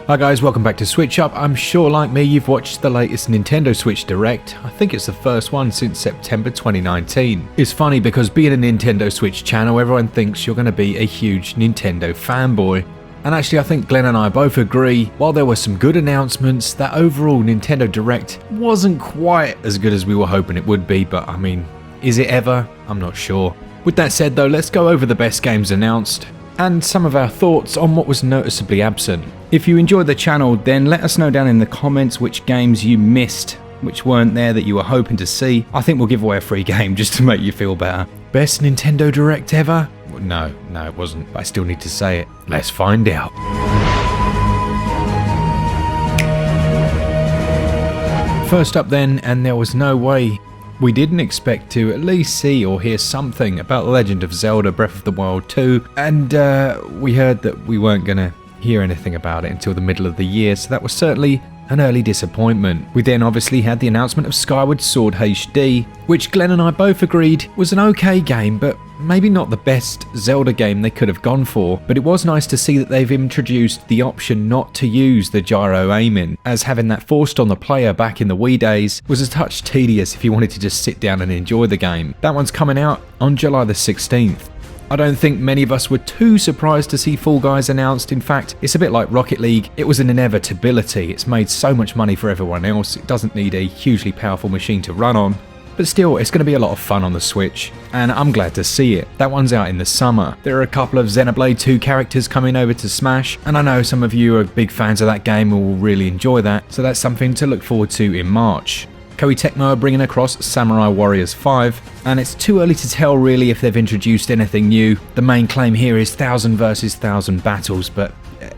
Hi guys, welcome back to SwitchUp. I'm sure like me you've watched the latest Nintendo Switch Direct. I think it's the first one since September 2019. It's funny because being a Nintendo Switch channel, everyone thinks you're going to be a huge Nintendo fanboy. And actually I think Glen and I both agree, while there were some good announcements, that overall Nintendo Direct wasn't quite as good as we were hoping it would be, but I mean, is it ever? I'm not sure. With that said though, let's go over the best games announced and some of our thoughts on what was noticeably absent. If you enjoyed the channel, then let us know down in the comments which games you missed, which weren't there that you were hoping to see. I think we'll give away a free game just to make you feel better. Best Nintendo Direct ever? No, it wasn't, but I still need to say it. Let's find out. First up then, and there was no way we didn't expect to at least see or hear something about The Legend of Zelda Breath of the Wild 2, and we heard that we weren't going to hear anything about it until the middle of the year, so that was certainly an early disappointment. We then obviously had the announcement of Skyward Sword HD, which Glen and I both agreed was an okay game, but maybe not the best Zelda game they could have gone for. But it was nice to see that they've introduced the option not to use the gyro aiming, as having that forced on the player back in the Wii days was a touch tedious if you wanted to just sit down and enjoy the game. That one's coming out on July the 16th. I don't think many of us were too surprised to see Fall Guys announced. In fact, it's a bit like Rocket League. It was an inevitability. It's made so much money for everyone else. It doesn't need a hugely powerful machine to run on. But still, it's going to be a lot of fun on the Switch, and I'm glad to see it. That one's out in the summer. There are a couple of Xenoblade 2 characters coming over to Smash, and I know some of you are big fans of that game and will really enjoy that, so that's something to look forward to in March. Koei Tecmo are bringing across Samurai Warriors 5, and it's too early to tell really if they've introduced anything new. The main claim here is 1000 versus 1000 battles, but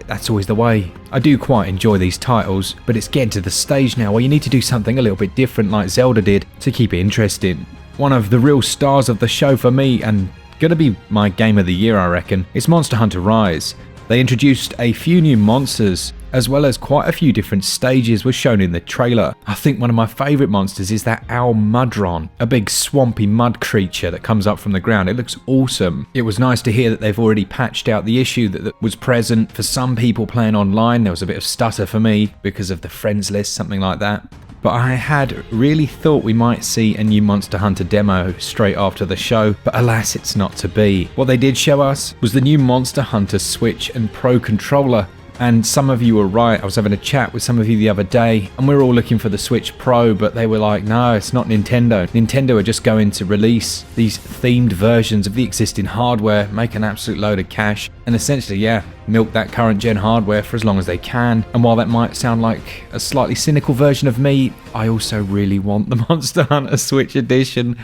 that's always the way. I do quite enjoy these titles, but it's getting to the stage now where you need to do something a little bit different like Zelda did to keep it interesting. One of the real stars of the show for me, and gonna be my game of the year I reckon, is Monster Hunter Rise. They introduced a few new monsters, as well as quite a few different stages were shown in the trailer. I think one of my favourite monsters is that Owl Mudron, a big swampy mud creature that comes up from the ground. It looks awesome. It was nice to hear that they've already patched out the issue that was present for some people playing online. There was a bit of stutter for me because of the friends list, something like that. But I had really thought we might see a new Monster Hunter demo straight after the show, but alas it's not to be. What they did show us was the new Monster Hunter Switch and Pro controller. And some of you were right, I was having a chat with some of you the other day, and we were all looking for the Switch Pro, but they were like, no, it's not Nintendo. Nintendo are just going to release these themed versions of the existing hardware, make an absolute load of cash, and essentially, yeah, milk that current gen hardware for as long as they can. And while that might sound like a slightly cynical version of me, I also really want the Monster Hunter Switch Edition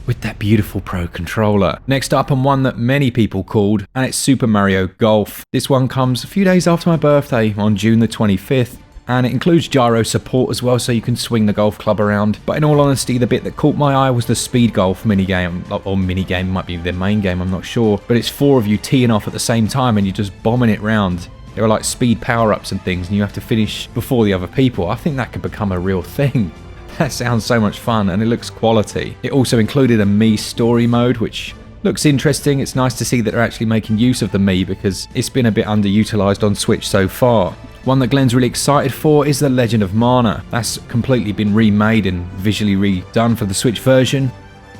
with that beautiful Pro controller. Next up, and one that many people called, and it's Super Mario Golf. This one comes a few days after my birthday on June the 25th, and it includes gyro support as well, so you can swing the golf club around. But in all honesty, the bit that caught my eye was the speed golf minigame, or minigame, might be their main game, I'm not sure. But it's 4 of you teeing off at the same time and you're just bombing it round. There are like speed power-ups and things, and you have to finish before the other people. I think that could become a real thing. That sounds so much fun, and it looks quality. It also included a Mii story mode, which looks interesting. It's nice to see that they're actually making use of the Mii, because it's been a bit underutilized on Switch so far. One that Glen's really excited for is The Legend of Mana. That's completely been remade and visually redone for the Switch version.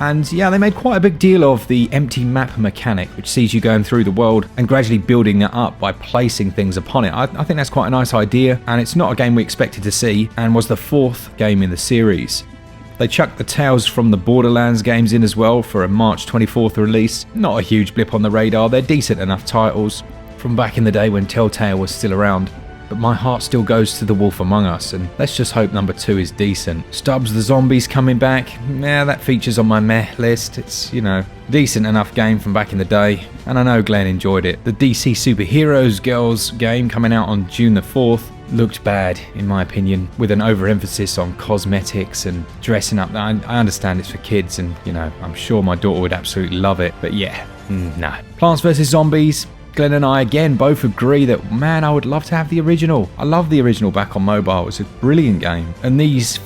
And yeah, they made quite a big deal of the empty map mechanic, which sees you going through the world and gradually building it up by placing things upon it. I think that's quite a nice idea, and it's not a game we expected to see, and was the 4th game in the series. They chucked the Tales from the Borderlands games in as well for a March 24th release. Not a huge blip on the radar, they're decent enough titles from back in the day when Telltale was still around. But my heart still goes to The Wolf Among Us, and let's just hope number 2 is decent. Stubbs the Zombie's coming back. Yeah, that features on my meh list. It's, you know, decent enough game from back in the day, and I know Glen enjoyed it. The DC Superheroes Girls game coming out on June the 4th looked bad, in my opinion, with an overemphasis on cosmetics and dressing up. I understand it's for kids, and, you know, I'm sure my daughter would absolutely love it, but yeah, no. Plants vs. Zombies. Glen and I again both agree that, man, I would love to have the original. I love the original back on mobile. It was a brilliant game. And these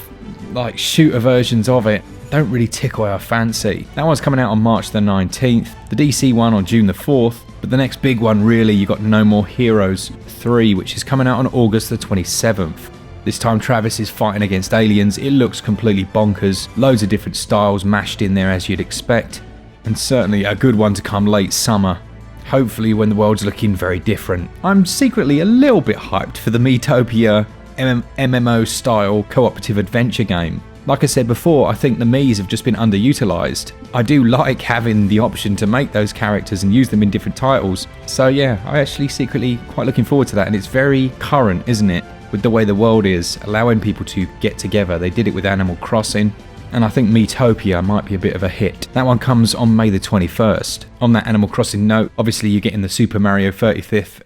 like shooter versions of it, don't really tickle our fancy. That one's coming out on March the 19th, the DC one on June the 4th, but the next big one really, you got No More Heroes 3, which is coming out on August the 27th. This time Travis is fighting against aliens. It looks completely bonkers, loads of different styles mashed in there as you'd expect, and certainly a good one to come late summer. Hopefully when the world's looking very different. I'm secretly a little bit hyped for the Miitopia MMO style cooperative adventure game. Like I said before, I think the Miis have just been underutilized. I do like having the option to make those characters and use them in different titles. So yeah, I actually secretly quite looking forward to that, and it's very current, isn't it? With the way the world is, allowing people to get together. They did it with Animal Crossing, and I think Miitopia might be a bit of a hit. That one comes on May the 21st. On that Animal Crossing note, obviously you're getting the Super Mario 35th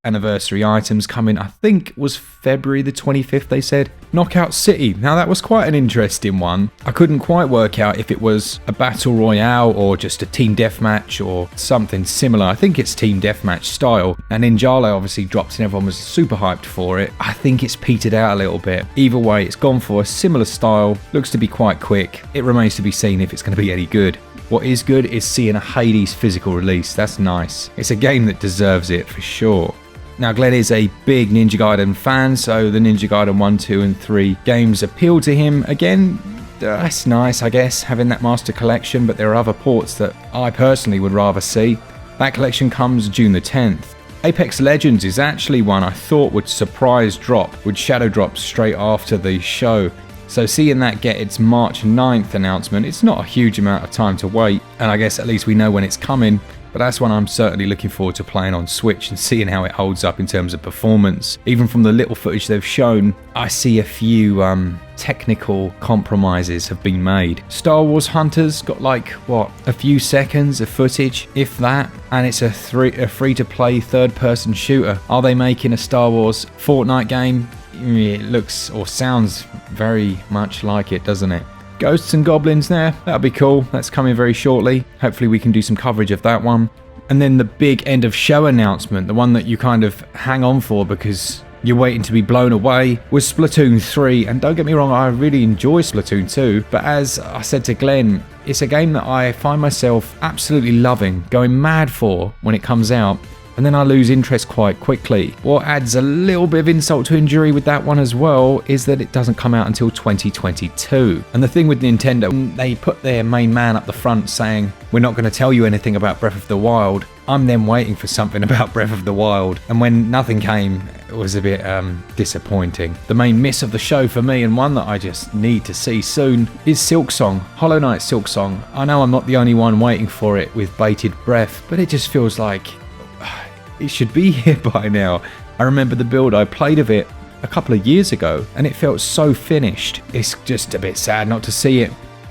anniversary items coming, I think was February the 25th they said. Knockout City, now that was quite an interesting one. I couldn't quite work out if it was a battle royale or just a team deathmatch or something similar. I think it's team deathmatch style, and Ninjala obviously dropped and everyone was super hyped for it. I think it's petered out a little bit. Either way, it's gone for a similar style, looks to be quite quick. It remains to be seen if it's going to be any good. What is good is seeing a Hades physical release. That's nice. It's a game that deserves it for sure. Now, Glen is a big Ninja Gaiden fan, so the Ninja Gaiden 1, 2 and 3 games appeal to him. Again, that's nice, I guess, having that master collection, but there are other ports that I personally would rather see. That collection comes June the 10th. Apex Legends is actually one I thought would surprise drop, would shadow drop straight after the show. So seeing that get its March 9th announcement, it's not a huge amount of time to wait, and I guess at least we know when it's coming. But that's one I'm certainly looking forward to playing on Switch and seeing how it holds up in terms of performance. Even from the little footage they've shown, I see a few technical compromises have been made. Star Wars Hunters got like, what, a few seconds of footage, if that, and it's a free-to-play third-person shooter. Are they making a Star Wars Fortnite game? It looks or sounds very much like it, doesn't it? Ghosts and Goblins there, that'll be cool. That's coming very shortly. Hopefully we can do some coverage of that one. And then the big end of show announcement, the one that you kind of hang on for because you're waiting to be blown away, was Splatoon 3. And don't get me wrong, I really enjoy Splatoon 2, but as I said to Glen, it's a game that I find myself absolutely loving, going mad for when it comes out, and then I lose interest quite quickly. What adds a little bit of insult to injury with that one as well is that it doesn't come out until 2022. And the thing with Nintendo, they put their main man up the front saying, we're not going to tell you anything about Breath of the Wild. I'm then waiting for something about Breath of the Wild, and when nothing came, it was a bit disappointing. The main miss of the show for me, and one that I just need to see soon, is Silksong, Hollow Knight Silksong. I know I'm not the only one waiting for it with bated breath, but it just feels like it should be here by now. I remember the build I played of it a couple of years ago, and it felt so finished. It's just a bit sad not to see it.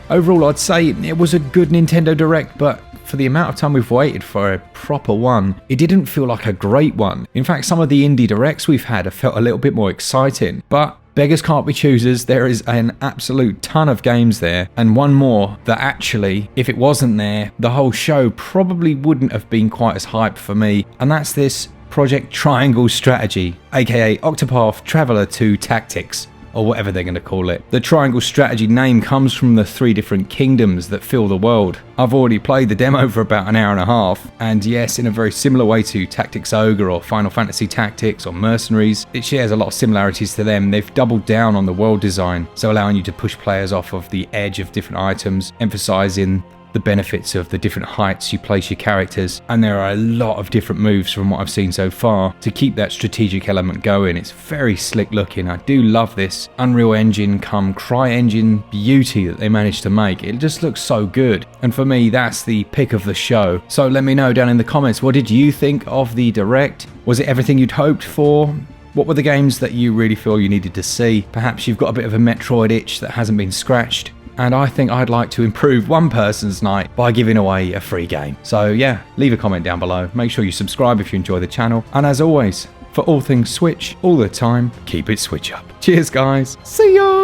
Overall, I'd say it was a good Nintendo Direct, but for the amount of time we've waited for a proper one, it didn't feel like a great one. In fact, some of the indie directs we've had have felt a little bit more exciting, but beggars can't be choosers. There is an absolute ton of games there, and one more that actually, if it wasn't there, the whole show probably wouldn't have been quite as hyped for me, and that's this Project Triangle Strategy, aka Octopath Traveler 2 Tactics, or whatever they're going to call it. The Triangle Strategy name comes from the 3 different kingdoms that fill the world. I've already played the demo for about an hour and a half, and yes, in a very similar way to Tactics Ogre or Final Fantasy Tactics or Mercenaries, it shares a lot of similarities to them. They've doubled down on the world design, so allowing you to push players off of the edge of different items, emphasizing the benefits of the different heights you place your characters, and there are a lot of different moves from what I've seen so far to keep that strategic element going. It's very slick looking. I do love this Unreal Engine come CryEngine beauty that they managed to make. It just looks so good, and for me that's the pick of the show. So let me know down in the comments, what did you think of the Direct? Was it everything you'd hoped for? What were the games that you really feel you needed to see? Perhaps you've got a bit of a Metroid itch that hasn't been scratched. And I think I'd like to improve one person's night by giving away a free game. So yeah, leave a comment down below. Make sure you subscribe if you enjoy the channel. And as always, for all things Switch, all the time, keep it Switch up. Cheers guys. See ya!